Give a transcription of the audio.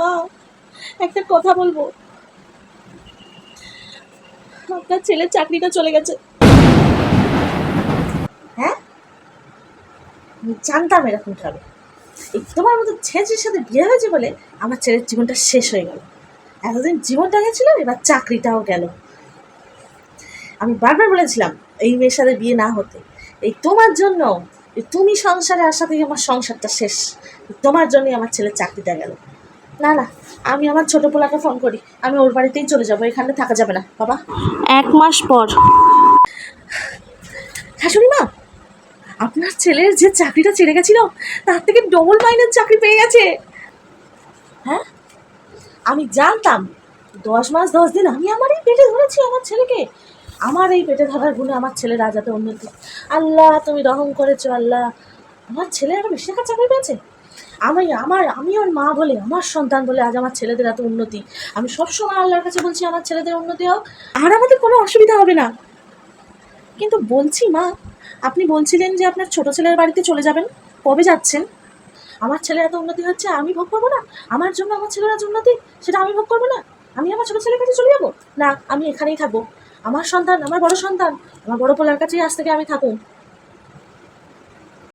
মা, একটা কথা বলবো। আপনার ছেলের চাকরিটা চলে গেছে। হ্যাঁ, আমি জানতাম এরকমটা হবে। এই তোমার মতো ছেলের সাথে বিয়ে হয়েছে বলে আমার ছেলের জীবনটা শেষ হয়ে গেল। এতদিন জীবনটা গেছিল, এবার চাকরিটাও গেল। আমি বারবার বলেছিলাম এই মেয়ের সাথে বিয়ে না হতে। এই তোমার জন্য, তুমি সংসারে আসা থেকে আমার সংসারটা শেষ। তোমার জন্যই আমার ছেলের চাকরিটা গেল। না না, আমি আমার ছোটো পোলাকে ফোন করি, আমি ওর বাড়িতেই চলে যাবো, এখানে থাকা যাবে না বাবা। 1 মাস পর। শাশুড়ি মা, আপনার ছেলের যে চাকরিটা ছেড়ে গেছিল তার থেকে ডবল মাইনের চাকরি পেয়ে গেছে। হ্যাঁ, আমি জানতাম 10 মাস 10 দিন আমি আমার এই পেটে ধরেছি আমার ছেলেকে। আমার এই পেটে ধরার গুণে আমার ছেলের আজ এত উন্নতি। আল্লাহ তুমি রহম করেছো আল্লাহ, আমার ছেলে একটা বেশি টাকা চাকরি পেয়েছে। আমি ওর মা বলে, আমার সন্তান বলে আজ আমার ছেলেদের এত উন্নতি। আমি সবসময় আল্লাহর কাছে বলছি আমার ছেলেদের উন্নতি হোক, আর আমাদের কোনো অসুবিধা হবে না। কিন্তু বলছি মা, আপনি বলছিলেন যে আপনার ছোটো ছেলের বাড়িতে চলে যাবেন, কবে যাচ্ছেন? আমার ছেলের এত উন্নতি হচ্ছে, আমি ভোগ করবো না? আমার জন্য আমার ছেলের এত উন্নতি, সেটা আমি ভোগ করবো না? আমি আমার ছোটো ছেলের কাছে চলে যাবো? না, আমি এখানেই থাকবো। আমার সন্তান, আমার বড় সন্তান, আমার বড় পোলার কাছেই আজ থেকে আমি থাকুন।